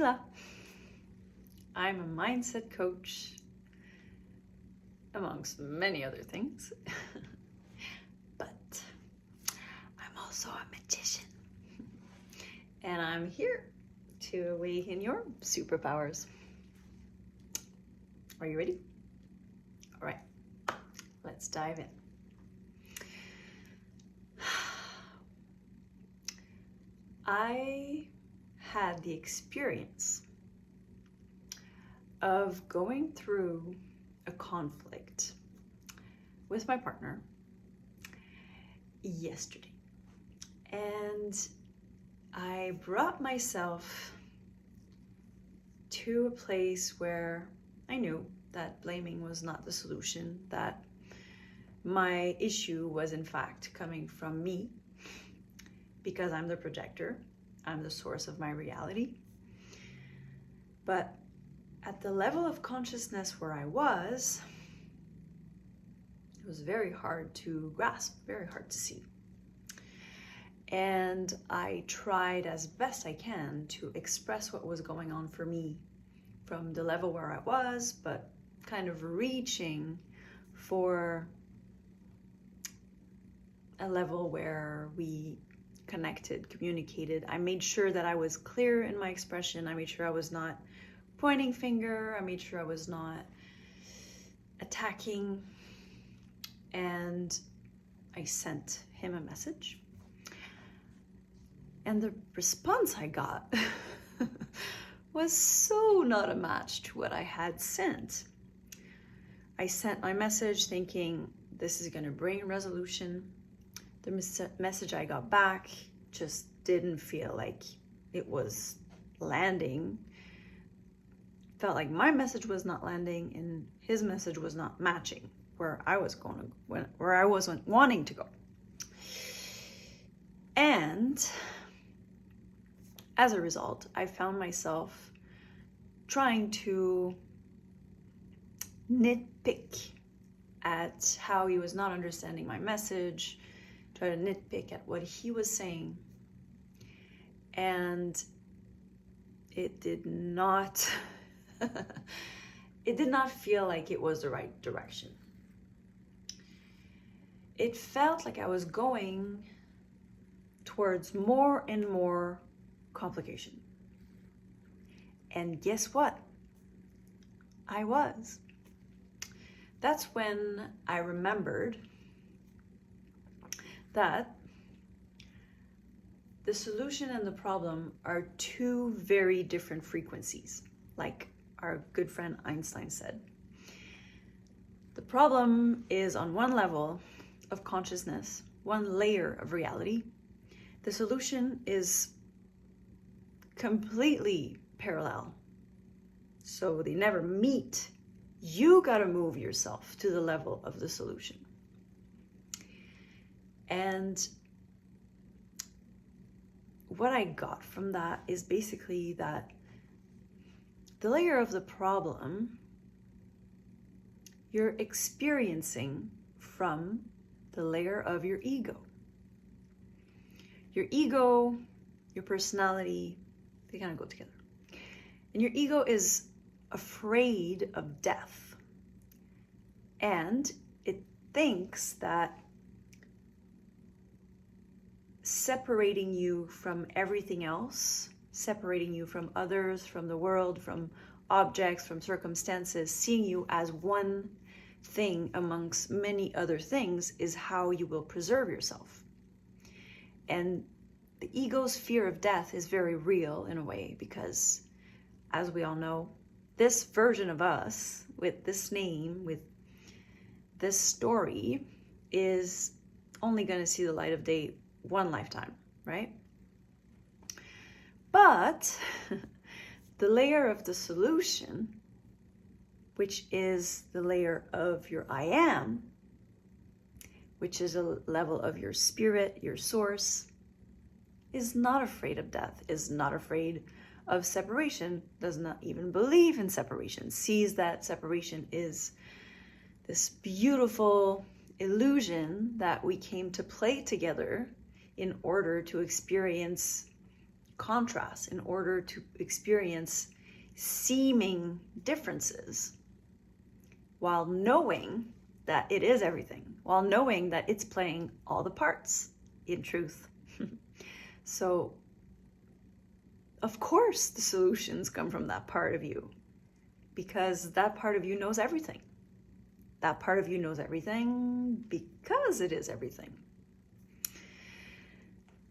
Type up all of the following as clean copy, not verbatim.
Mila. I'm a mindset coach, amongst many other things. But I'm also a magician. And I'm here to awaken your superpowers. Are you ready? All right, let's dive in. I had the experience of going through a conflict with my partner yesterday. And I brought myself to a place where I knew that blaming was not the solution, that my issue was in fact coming from me, because I'm the projector, I'm the source of my reality. But at the level of consciousness where I was, it was very hard to grasp, very hard to see. And I tried as best I can to express what was going on for me from the level where I was, but kind of reaching for a level where we connected, communicated. I made sure that I was clear in my expression. I made sure I was not pointing finger. I made sure I was not attacking. And I sent him a message. And the response I got was so not a match to what I had sent. I sent my message thinking this is going to bring resolution. The message I got back just didn't feel like it was landing. Felt like my message was not landing and his message was not matching where I was wanting to go. And as a result, I found myself trying to nitpick at how he was not understanding my message, try to nitpick at what he was saying. And it did not feel like it was the right direction. It felt like I was going towards more and more complication. And guess what? I was. That's when I remembered that the solution and the problem are two very different frequencies, like our good friend Einstein said. The problem is on one level of consciousness, one layer of reality. The solution is completely parallel. So they never meet. You got to move yourself to the level of the solution. And what I got from that is basically that the layer of the problem you're experiencing from the layer of your ego. Your ego, your personality, they kind of go together. And your ego is afraid of death. And it thinks that separating you from everything else, separating you from others, from the world, from objects, from circumstances, seeing you as one thing amongst many other things is how you will preserve yourself. And the ego's fear of death is very real in a way because, as we all know, this version of us, with this name, with this story, is only going to see the light of day one lifetime, right? But the layer of the solution, which is the layer of your I am, which is a level of your spirit, your source, is not afraid of death, is not afraid of separation, does not even believe in separation, sees that separation is this beautiful illusion that we came to play together in order to experience contrasts, in order to experience seeming differences, while knowing that it is everything, while knowing that it's playing all the parts in truth. So, of course, the solutions come from that part of you, because that part of you knows everything. That part of you knows everything because it is everything.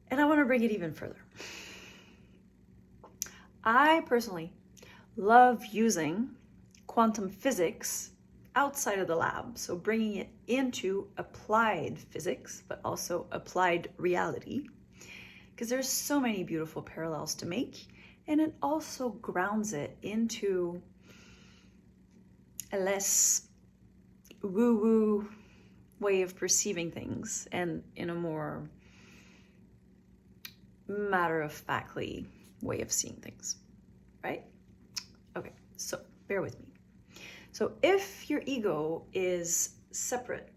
And I want to bring it even further. I personally love using quantum physics outside of the lab, so bringing it into applied physics, but also applied reality, because there's so many beautiful parallels to make, and it also grounds it into a less woo-woo way of perceiving things, and in a more matter-of-factly way of seeing things, right? Okay, so bear with me. So if your ego is separate,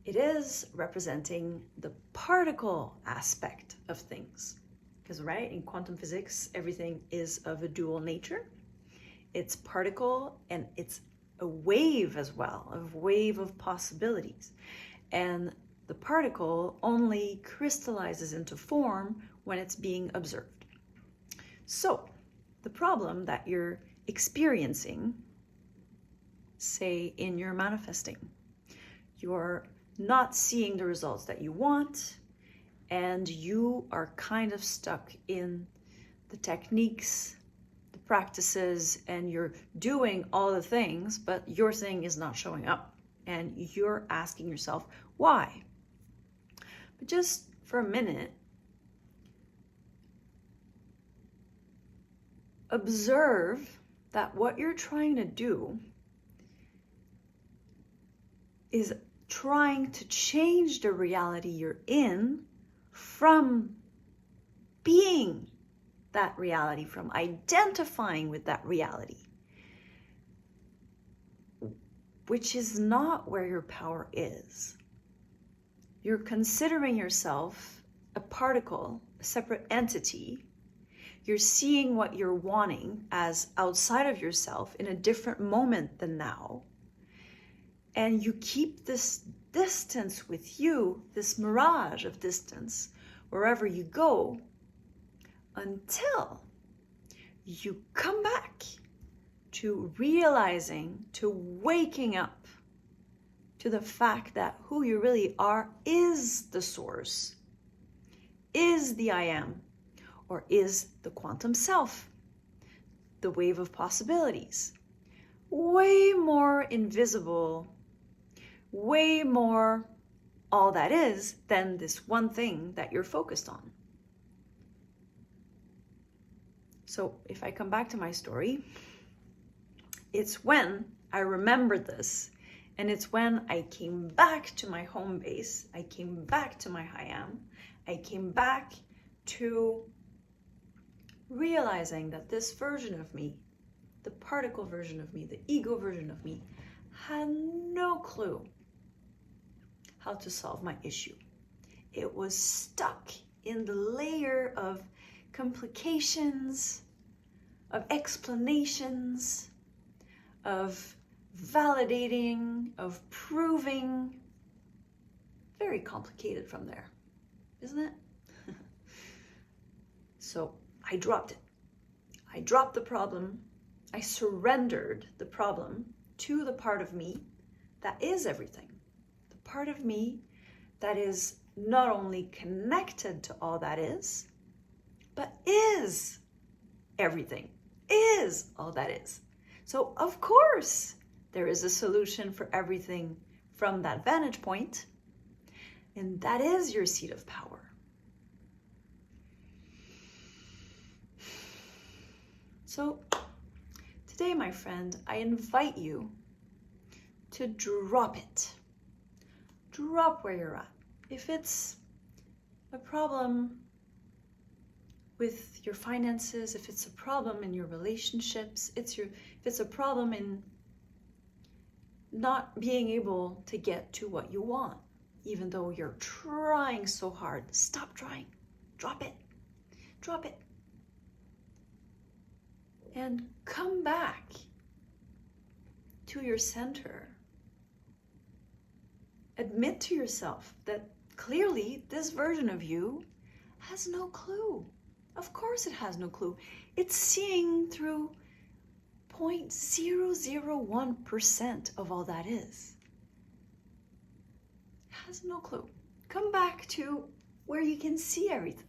it is representing the particle aspect of things. Because, right, in quantum physics, everything is of a dual nature. It's particle and it's a wave as well, a wave of possibilities. And the particle only crystallizes into form when it's being observed. So the problem that you're experiencing, say in your manifesting, you're not seeing the results that you want, and you are kind of stuck in the techniques, the practices, and you're doing all the things, but your thing is not showing up, and you're asking yourself why. But just for a minute, observe that what you're trying to do is trying to change the reality you're in from being that reality, from identifying with that reality, which is not where your power is. You're considering yourself a particle, a separate entity. You're seeing what you're wanting as outside of yourself in a different moment than now. And you keep this distance with you, this mirage of distance, wherever you go, until you come back to realizing, to waking up to the fact that who you really are is the source, is the I am, or is the quantum self, the wave of possibilities. Way more invisible, way more all that is than this one thing that you're focused on. So if I come back to my story, it's when I remembered this, and it's when I came back to my home base, I came back to my I am, I came back to realizing that this version of me, the particle version of me, the ego version of me, had no clue how to solve my issue. It was stuck in the layer of complications, of explanations, of validating, of proving. Very complicated from there, isn't it? So I dropped it. I dropped the problem. I surrendered the problem to the part of me that is everything. The part of me that is not only connected to all that is, but is everything, is all that is. So of course, there is a solution for everything from that vantage point, and that is your seat of power. So today, my friend, I invite you to drop it. Drop where you're at. If it's a problem with your finances, if it's a problem in your relationships, if it's a problem in not being able to get to what you want, even though you're trying so hard, stop trying. Drop it. Drop it. And come back to your center. Admit to yourself that clearly this version of you has no clue. Of course it has no clue. It's seeing through 0.001% of all that is. It has no clue. Come back to where you can see everything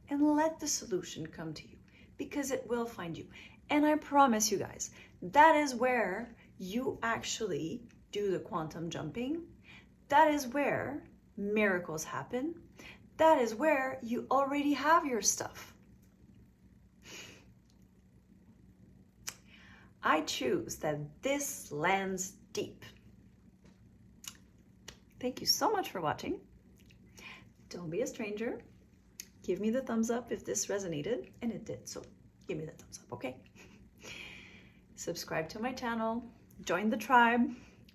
and let the solution come to you, because it will find you. And I promise you guys, that is where you actually do the quantum jumping. That is where miracles happen. That is where you already have your stuff. I choose that this lands deep. Thank you so much for watching. Don't be a stranger. Give me the thumbs up if this resonated, and it did, so give me the thumbs up, okay? Subscribe to my channel, join the tribe.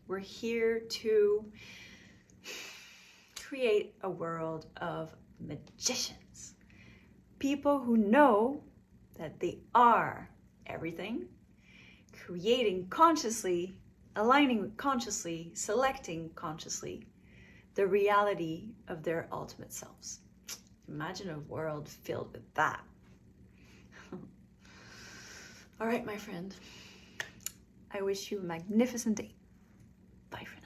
We're here to create a world of magicians. People who know that they are everything, creating consciously, aligning consciously, selecting consciously the reality of their ultimate selves. Imagine a world filled with that. All right, my friend. I wish you a magnificent day. Bye for now.